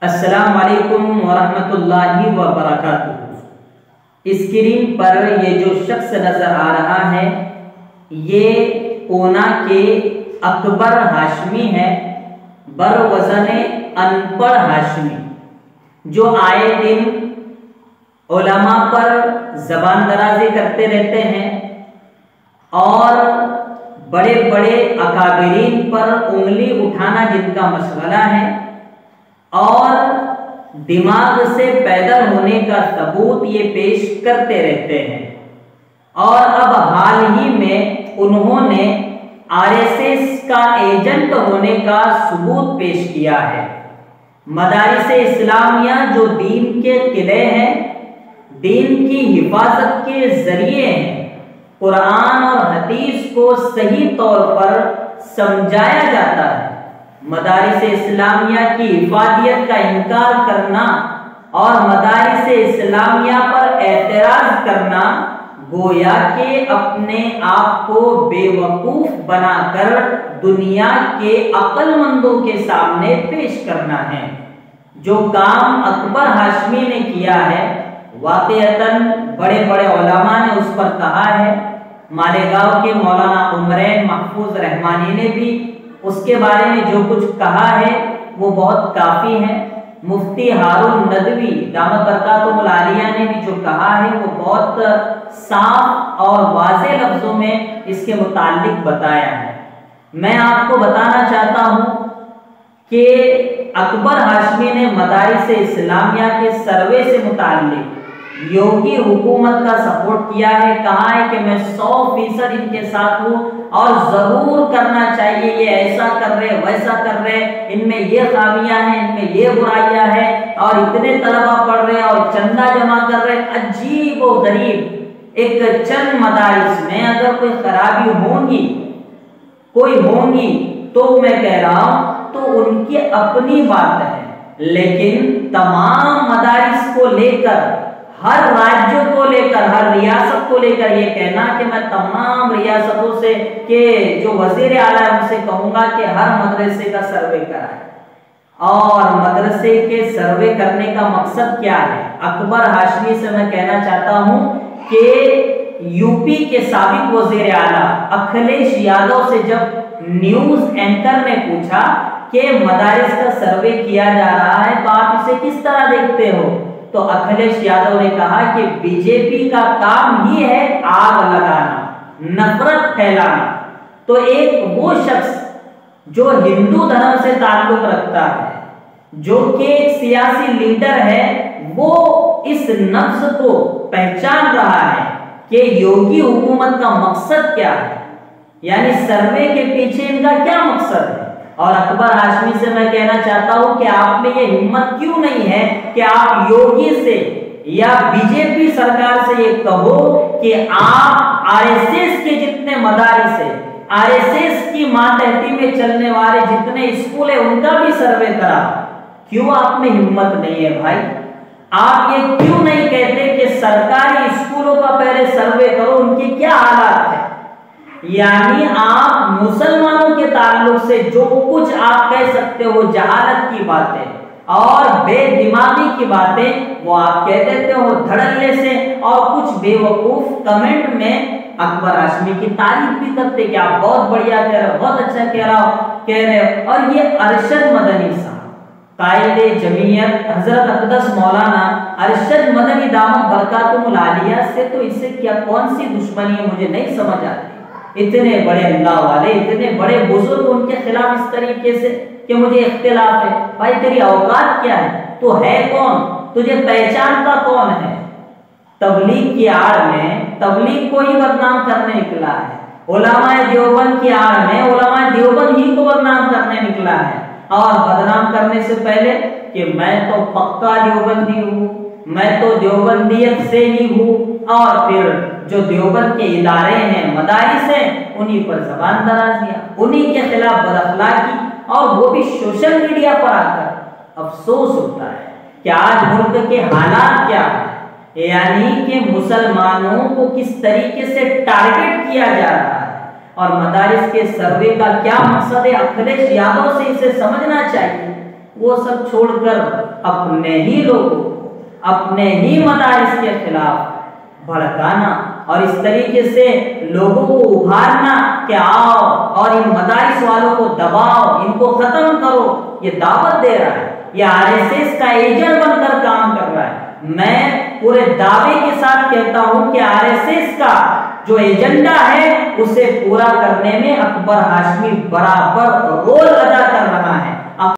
अस्सलाम वालेकुम वरहमतुल्लाहि वबरकातुहू। स्क्रीन पर ये जो शख्स नजर आ रहा है ये पूना के अकबर हाशमी है, बरवज़ने अनपढ़ हाशमी, जो आए दिन उलमा पर जबान दराजी करते रहते हैं और बड़े बड़े अकाबिरीन पर उंगली उठाना जिनका मशगला है और दिमाग से पैदल होने का सबूत ये पेश करते रहते हैं। और अब हाल ही में उन्होंने आरएसएस का एजेंट होने का सबूत पेश किया है। मदारिस इस्लामिया जो दीन के किले हैं, दीन की हिफाजत के जरिए हैं, कुरान और हदीस को सही तौर पर समझाया जाता है। मदारिस इस्लामिया की हिफाजत का इनकार करना और मदारिस इस्लामिया पर एतराज करना गोया के अपने आप को बेवकूफ बनाकर दुनिया के अक्लमंदों के सामने पेश करना है। जो काम अकबर हाशमी ने किया है वाक़अतन बड़े बड़े उलमा ने उस पर कहा है। मालेगांव के मौलाना उमरैन महफूज रहमानी ने भी उसके बारे में जो कुछ कहा है वो बहुत काफी है। मुफ्ती हारून नदवी दामत बरकातुहुल आलिया ने भी जो कहा है वो बहुत साफ और वाज़े लफ्जों में इसके मुताल्लिक बताया है। मैं आपको बताना चाहता हूं कि अकबर हाशमी ने मदारिस इस्लामिया के सर्वे से मुताल्लिक योगी हुकूमत का सपोर्ट किया है। कहा है कि मैं 100% इनके साथ हूँ और जरूर करना चाहिए, ये ऐसा कर रहे वैसा कर रहे, इनमें ये खामियां हैं, इनमें ये बुराइयां हैं और इतने तलबा पढ़ रहे और चंदा जमा कर रहे। अजीब और गरीब एक चंद मदारिस में अगर कोई खराबी होंगी तो मैं कह रहा हूं तो उनकी अपनी बात है, लेकिन तमाम मदारिस को लेकर, हर राज्य को लेकर, हर रियासत को लेकर ये कहना कि मैं तमाम रियासतों से के जो वजीर आला उनसे कहूंगा कि हर मदरसे का सर्वे कराए। और मदरसे के सर्वे करने का मकसद क्या है? अकबर हाशमी से मैं कहना चाहता हूं कि यूपी के साबिक वजीर आला अखिलेश यादव से जब न्यूज एंकर ने पूछा कि मदारिस का सर्वे किया जा रहा है तो आप इसे किस तरह देखते हो, तो अखिलेश यादव ने कहा कि बीजेपी का काम ही है आग लगाना, नफरत फैलाना। तो एक वो शख्स जो हिंदू धर्म से ताल्लुक रखता है, जो कि एक सियासी लीडर है, वो इस नफ्स को पहचान रहा है कि योगी हुकूमत का मकसद क्या है, यानी सर्वे के पीछे इनका क्या मकसद है। और अकबर हाशमी से मैं कहना चाहता हूं कि आप में ये हिम्मत क्यों नहीं है कि आप योगी से या बीजेपी सरकार से ये कहो कि आप आरएसएस के जितने मदारिस है, आरएसएस की मातहती में चलने वाले जितने स्कूल है उनका भी सर्वे करा। क्यों आप में हिम्मत नहीं है भाई? आप ये क्यों नहीं कहते कि सरकारी स्कूलों का पहले सर्वे करो, उनके क्या हालात है? यानी आप मुसलमानों के ताल्लुक से जो कुछ आप कह सकते हो जहालत की बातें और बेदिमागी की बातें वो आप कह देते हो धड़ल्ले से, और कुछ बेवकूफ कमेंट में अकबर हाशमी की तारीफ भी करते कि आप बहुत बढ़िया कह रहे हो, बहुत अच्छा कह रहे हो। और ये अरशद मदनी साहब कायदे जमीयत हजरत अक़दस मौलाना अरशद मदनी दामत बरकातुहुल आलिया से तो इससे क्या कौन सी दुश्मनी है मुझे नहीं समझ आती। इतने बड़े अल्लाह वाले, इतने बड़े बुजुर्ग, उनके खिलाफ इस तरीके से कि मुझे इख्तिलाफ है। भाई तेरी औकात क्या है? तो है कौन? तुझे पहचानता कौन है? तबलीग की आड़ में तबलीग को ही बदनाम करने निकला है, उलमाए देवबंद की आड़ में उलमाए देवबंद ही को बदनाम करने निकला है। और बदनाम करने से पहले कि मैं तो पक्का देवबंदी हूँ, मैं तो देवबंदियत से ही हूँ, और फिर जो देवबंद के इदारे हैं, मदारिस हैं, उन्हीं पर जबान दराजियां, उन्हीं के खिलाफ बदअखलाकी, और वो भी सोशल मीडिया पर आकर। अफसोस होता है कि आज मुल्क के हालात क्या है, यानी कि मुसलमानों को किस तरीके से टारगेट किया जा रहा है और मदारिस के सर्वे का क्या मकसद है। अखिलेश यादव से इसे समझना चाहिए। वो सब छोड़कर अपने ही लोगों, अपने ही मदारिस के खिलाफ भड़काना और इस तरीके से लोगों को उभारना कि आओ और इन मदारिस वालों को दबाओ, इनको खत्म करो, ये दावत दे रहा है, ये आरएसएस का एजेंट बनकर काम कर रहा है। मैं पूरे दावे के साथ कहता हूं कि आरएसएस का जो एजेंडा है उसे पूरा करने में अकबर हाशमी बराबर रोल अदा कर रहा है।